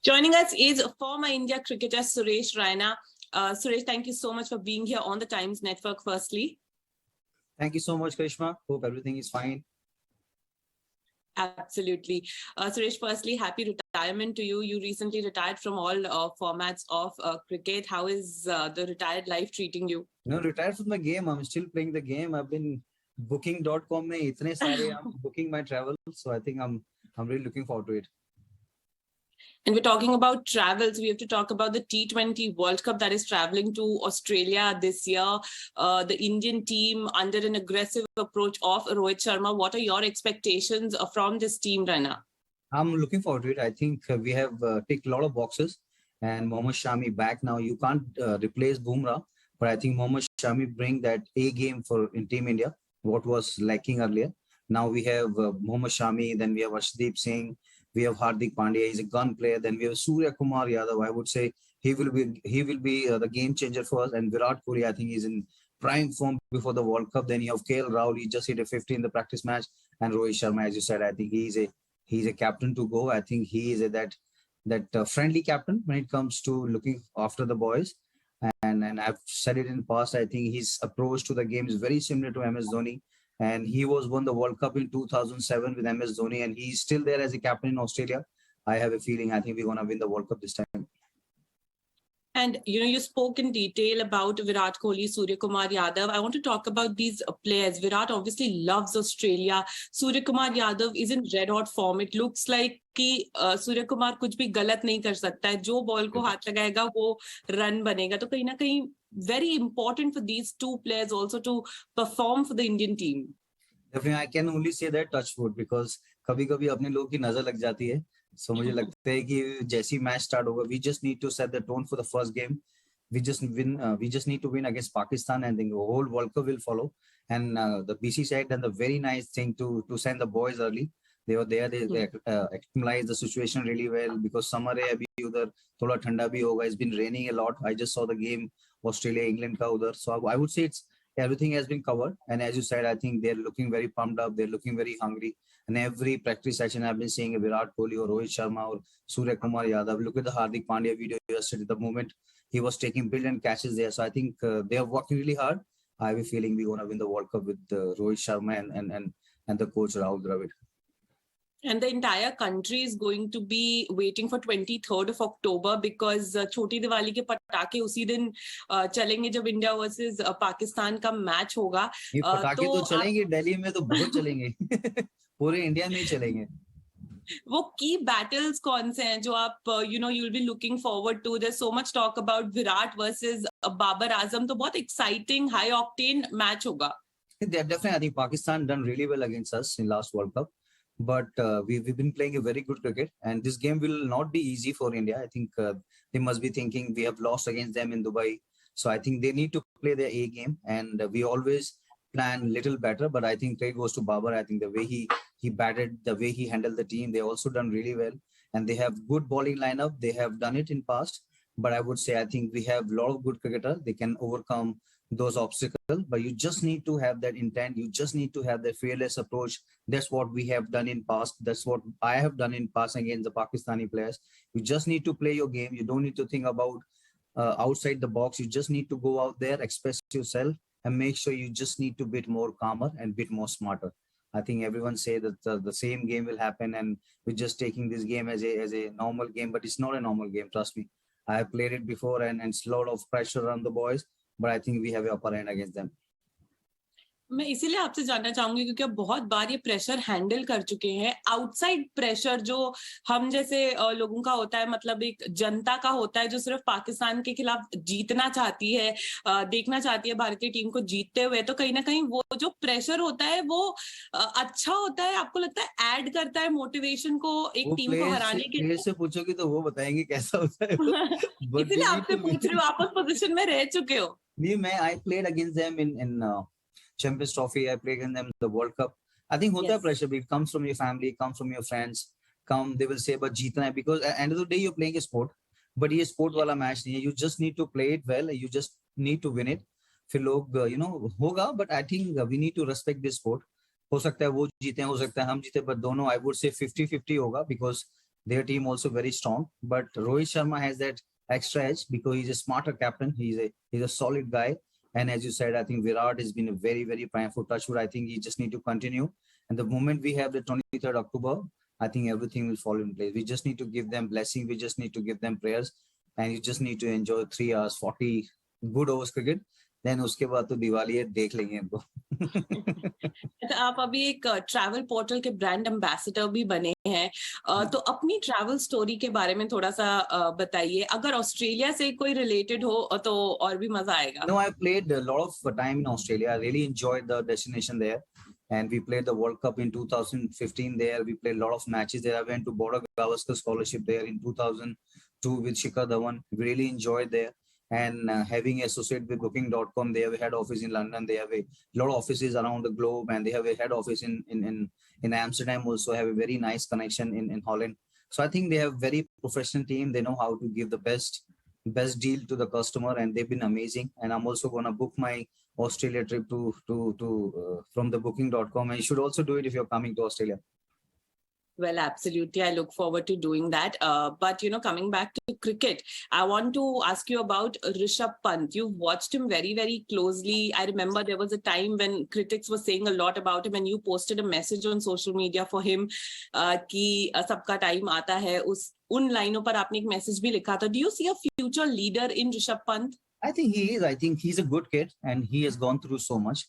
Joining us is former India cricketer Suresh Raina. Suresh, thank you so much for being here on the Times Network firstly. Thank you so much, Karishma. Hope everything is fine. Absolutely. Suresh, firstly, happy retirement to you. You recently retired from all formats of cricket. How is the retired life treating you? No, retired from the game. I'm still playing the game. I've been booking.com mein itne sare I'm booking my travel. So I think I'm really looking forward to it. And we're talking about travels. We have to talk about the T20 World Cup that is traveling to Australia this year. The Indian team under an aggressive approach of Rohit Sharma. What are your expectations from this team, Raina? I'm looking forward to it. I think we have ticked a lot of boxes, and Mohd Shami back now. You can't replace Bumrah, but I think Mohd Shami bring that A game in Team India, what was lacking earlier. Now we have Mohd Shami, then we have Arshdeep Singh, we have Hardik Pandya. He's a gun player. Then we have Surya Kumar Yadav. I would say he will be the game changer for us. And Virat Kohli, I think, is in prime form before the World Cup. Then you have Rahul. He just hit a 50 in the practice match, and Rohit Sharma, as you said, I think he's a captain to go. I think he is that friendly captain when it comes to looking after the boys. And I've said it in the past. I think his approach to the game is very similar to MS Dhoni. And he won the World Cup in 2007 with MS Dhoni, and he's still there as a captain in Australia. I have a feeling I think we're going to win the World Cup this time. And, you spoke in detail about Virat Kohli, Surya Kumar Yadav. I want to talk about these players. Virat obviously loves Australia. Surya Kumar Yadav is in red hot form. It looks like कि सूर्य कुमार कुछ भी गलत नहीं कर सकता है. जो ball को हाथ लगाएगा वो रन बनेगा. तो कहीं ना कहीं very important for these two players also to perform for the Indian team. Definitely, I can only say that touch wood because कभी-कभी अपने लोगों की नजर लग जाती है. So मुझे लगता है कि जैसी मैच स्टार्ट होगा, we just need to set the tone for the first game. We just need to win against Pakistan, and then the whole World Cup will follow. And the BC side done the very nice thing to send the boys early. They were there. They acclimatized the situation really well because summer है अभी उधर थोड़ा ठंडा भी होगा. It's been raining a lot. I just saw the game Australia England का उधर. So I would say everything has been covered. And as you said, I think they're looking very pumped up. They're looking very hungry. And every practice session I've been seeing Virat Kohli or Rohit Sharma or Surya Kumar Yadav. Look at the Hardik Pandya video yesterday. The moment he was taking brilliant catches there. So I think they are working really hard. I have a feeling we're going to win the World Cup with Rohit Sharma and the coach Rahul Dravid. And the entire country is going to be waiting for 23rd of October because छोटी दिवाली के पटाखे उसी दिन चलेंगे जब India versus Pakistan का match होगा. ये पटाखे तो चलेंगे दिल्ली में तो बहुत चलेंगे. पूरे इंडिया में ही चलेंगे. वो की बैटल्स कौन से हैं जो आप you'll be looking forward to? There's so much talk about Virat versus Babar Azam. तो बहुत exciting high octane match होगा. Definitely, I think Pakistan done really well against us in last World Cup. But we've been playing a very good cricket, and this game will not be easy for India. I think they must be thinking we have lost against them in Dubai. So I think they need to play their A game, and we always plan little better. But I think credit goes to Babar. I think the way he batted, the way he handled the team, they also done really well. And they have good bowling lineup. They have done it in past. But I would say I think we have a lot of good cricketers. They can overcome those obstacles, but you just need to have that intent. You just need to have that fearless approach. That's what we have done in past. That's what I have done in past against the Pakistani players. You just need to play your game. You don't need to think about outside the box. You just need to go out there, express yourself, and make sure you just need to be more calmer and bit more smarter. I think everyone say that the same game will happen, and we're just taking this game as a normal game, but it's not a normal game. Trust me. I have played it before, and it's a lot of pressure on the boys. But I think we have an upper hand against them. मैं इसीलिए आपसे जानना चाहूंगी क्योंकि आप बहुत बार ये pressure handle कर चुके हैं. आउटसाइड प्रेशर जो हम जैसे लोगों का होता है, मतलब एक जनता का होता है जो सिर्फ पाकिस्तान के खिलाफ जीतना चाहती है, देखना चाहती है भारतीय टीम को जीतते हुए, तो कहीं ना कहीं वो जो प्रेशर होता है वो अच्छा होता है. आपको लगता है ऐड करता है मोटिवेशन को एक टीम को हराने के लिए? से पूछोगे तो वो बताएंगे कैसा होता है. इसीलिए आपसे पूछ रही हूँ, आप उस पोजीशन में रह चुके हो. नहीं, I played against them in Champions Trophy. I played against them the World Cup. I think होता है pressure. It comes from your family, it comes from your friends. They will say, but जीतना है, because at the end of the day you're playing a sport. But ये sport वाला match नहीं है. You just need to play it well. You just need to win it. फिर लोग होगा. But I think we need to respect this sport. हो सकता है वो जीते, हो सकता है हम जीते, but दोनों I would say 50-50 होगा, because their team also very strong. But Rohit Sharma has that extra edge because he's a smarter captain. He's a solid guy. And as you said, I think Virat has been a very, very prime for touchwood. I think he just need to continue. And the moment we have the 23rd October, I think everything will fall in place. We just need to give them blessing. We just need to give them prayers. And you just need to enjoy 3 hours, 40 good overs cricket. Then उसके बाद तो दिवाली है, देख लेंगे इनको. अच्छा, आप अभी एक ट्रैवल पोर्टल के ब्रांड एम्बेसडर भी बने हैं, तो अपनी ट्रैवल स्टोरी के बारे में थोड़ा सा बताइए. अगर ऑस्ट्रेलिया से कोई रिलेटेड हो तो और भी मजा आएगा. No, I played a lot of time in Australia. I really enjoyed the destination there. And we played the World Cup in 2015 there. We played a lot of matches there. I went to Border Gavaskar Scholarship there in 2002 with Shikhar Dhawan. We really enjoyed there. And having associated with Booking.com, they have a head office in London. They have a lot of offices around the globe, and they have a head office in Amsterdam also. Have a very nice connection in Holland. So I think they have very professional team. They know how to give the best deal to the customer, and they've been amazing. And I'm also gonna book my Australia trip to from the Booking.com, and you should also do it if you're coming to Australia. Well, absolutely. I look forward to doing that. But, coming back to cricket, I want to ask you about Rishabh Pant. You've watched him very, very closely. I remember there was a time when critics were saying a lot about him, and you posted a message on social media for him कि सबका time आता है. उन लाइनों पर आपने एक message भी लिखा था. Do you see a future leader in Rishabh Pant? I think he is. I think he's a good kid, and he has gone through so much.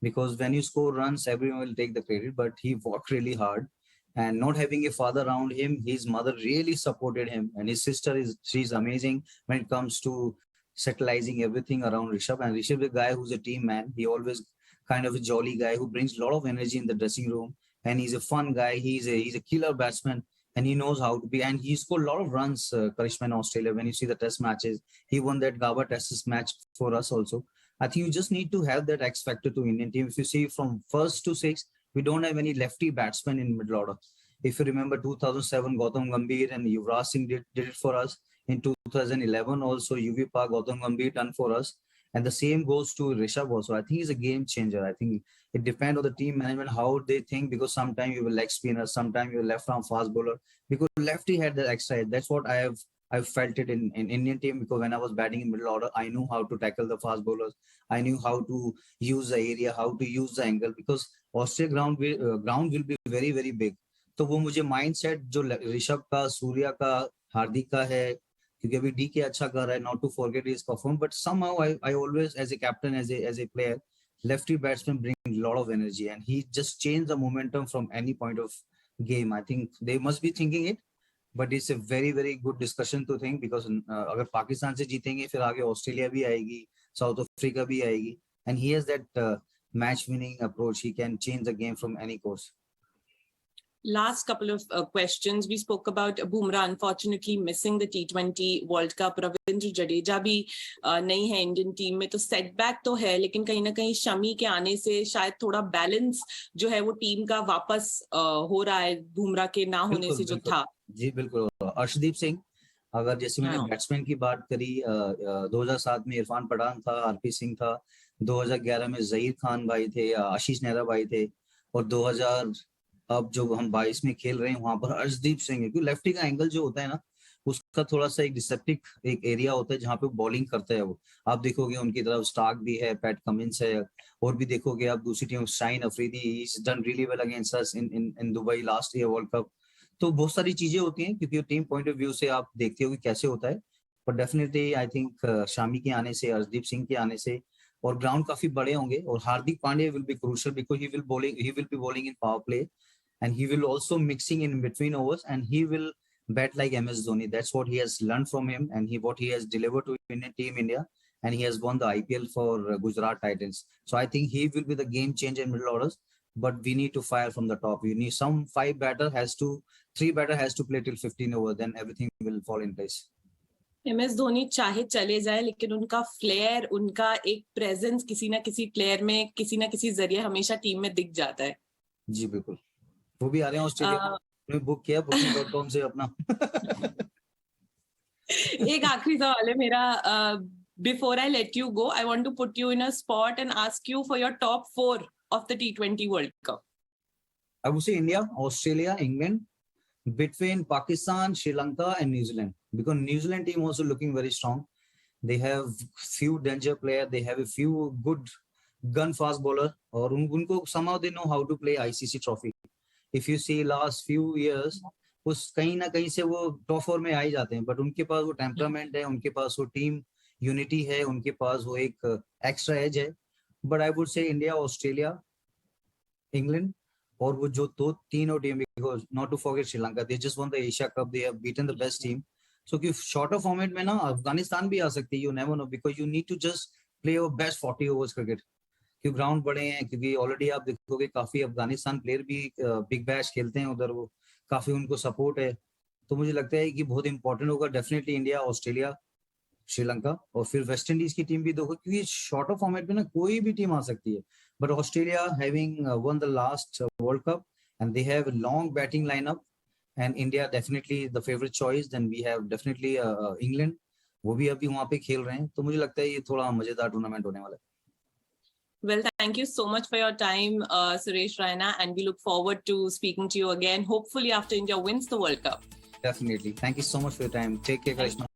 Because when you score runs, everyone will take the credit, but he worked really hard. And not having a father around him, his mother really supported him, and his sister she's amazing when it comes to settling everything around Rishabh. And Rishabh is a guy who's a team man. He always kind of a jolly guy who brings a lot of energy in the dressing room, and he's a fun guy. He's a killer batsman, and he knows how to be. And he scored a lot of runs, Karishma, in Australia. When you see the test matches, he won that Gaba Test match for us also. I think you just need to have that X factor to Indian team. If you see from first to sixth, we don't have any lefty batsmen in middle order. If you remember 2007, Gautam Gambhir and Yuvraj Singh did it for us. In 2011 also, UV Park, Gautam Gambhir done for us. And the same goes to Rishabh also. I think he's a game changer. I think it depends on the team management, how they think, because sometimes you will leg spinner, sometimes you will left arm fast bowler. Because lefty had the extra edge. That's what I've felt it in Indian team, because when I was batting in middle order, I knew how to tackle the fast bowlers. I knew how to use the area, how to use the angle, because Australia ground will be very, very big. तो वो मुझे mindset जो ऋषभ का, सूर्या का, हार्दिक का है, क्योंकि अभी डी के अच्छा कर रहा है, not to forget his perform, but somehow I always, as a captain, as a player, lefty batsman bring a lot of energy, and he just changed the momentum from any point of game. I think they must be thinking it, but it's a very, very good discussion to think, because अगर पाकिस्तान से जीतेंगे, फिर आगे Australia भी आएगी, south Africa भी आएगी, and he has that match winning approach. He can change the game from any course. Last couple of questions. We spoke about Bumrah unfortunately missing the T20 World Cup. Ravindra Jadeja भी नहीं है Indian team में, तो setback तो है, लेकिन कहीं ना कहीं शमी के आने से शायद थोड़ा बैलेंस जो है वो टीम का वापस हो रहा है बुमराह के ना होने से जो था. जी बिल्कुल. अर्शदीप सिंह, अगर जैसे मैंने बैट्समैन की बात करी, 2007 में इरफान पठान था, आरपी सिंह था, 2011 में जहीर खान भाई थे, आशीष नेहरा भाई थे, और 2000 अब जो हम 22 में खेल रहे हैं वहां पर अर्शदीप सिंह है. क्योंकि लेफ्टी का एंगल जो होता है ना, उसका थोड़ा सा एक डिसेप्टिक एक एरिया होता है जहाँ पे बॉलिंग करता है वो. आप देखोगे उनकी तरफ स्टार्क भी है, पैट कमिंस है, और भी देखोगे आप दूसरी team Shaheen Afridi, he is done really well against us in Dubai last year world cup. तो बहुत सारी चीजें होती हैं, क्योंकि टीम पॉइंट ऑफ व्यू से आप देखते हो कि कैसे होता है. पर डेफिनेटली आई थिंक शामी के आने से, अर्शदीप सिंह के आने से, और ग्राउंड काफी बड़े होंगे, और Hardik Pandya will be crucial because he will be bowling in power play, and he will also mixing in between overs, and he will bat like MS Dhoni. That's what he has learned from him, and what he has delivered to Indian team India, and he has won the IPL for Gujarat Titans. So I think he will be the game changer in middle orders, but we need to fire from the top. We need some three batter has to play till 15 over, then everything will fall in place. MS Dhoni चाहे चले जाए, लेकिन उनका flare, उनका एक presence किसी ना किसी प्लेयर में, किसी ना किसी जरिए हमेशा टीम में दिख जाता है. जी बिल्कुल. वो भी आ रहे हैं ऑस्ट्रेलिया में, बुक किया Booking.com से अपना. एक आखिरी सवाल है मेरा. Before I let you go, I want to put you in a spot and ask you for your top 4 of the T20 World Cup. I would say India, Australia, England, between Pakistan, Sri Lanka, and New Zealand. Because New Zealand team also looking very strong. They have few danger player. They have a few good gun fast bowler. और उनको somehow they know how to play ICC trophy. If you see last few years, उस कहीं ना कहीं से वो top 4 में आ ही जाते हैं. बट उनके पास वो टेम्परामेंट है, उनके पास वो टीम यूनिटी है, उनके पास वो एक एक्स्ट्रा एज है. But I would say India, Australia, England और वो जो दो तीन और team, because not to forget Sri Lanka, they just won the Asia cup, they have beaten the best team. So कि शॉर्टर फॉर्मेट में ना अफगानिस्तान भी आ सकती है. You never know, because you need to just play your best 40 overs cricket. क्योंकि ground बड़े हैं, क्योंकि ऑलरेडी आप देखोगे काफी अफगानिस्तान प्लेयर भी बिग बैश खेलते हैं उधर, वो काफी उनको सपोर्ट है. तो मुझे लगता है कि बहुत इंपॉर्टेंट होगा डेफिनेटली इंडिया, ऑस्ट्रेलिया, श्रीलंका और फिर वेस्ट इंडीज की टीम भी देखो, क्योंकि शॉर्टर फॉर्मेट में ना कोई भी टीम आ सकती है. But Australia having won the last world cup and they have long batting lineup, and India definitely the favourite choice. Then we have definitely England, वो भी अभी वहां पे खेल रहे हैं. तो मुझे लगता है ये थोड़ा मजेदार टूर्नामेंट होने वाला है. Well, thank you so much for your time, Suresh Raina, and we look forward to speaking to you again, hopefully after India wins the World Cup. Definitely. Thank you so much for your time. Take care, Karishma.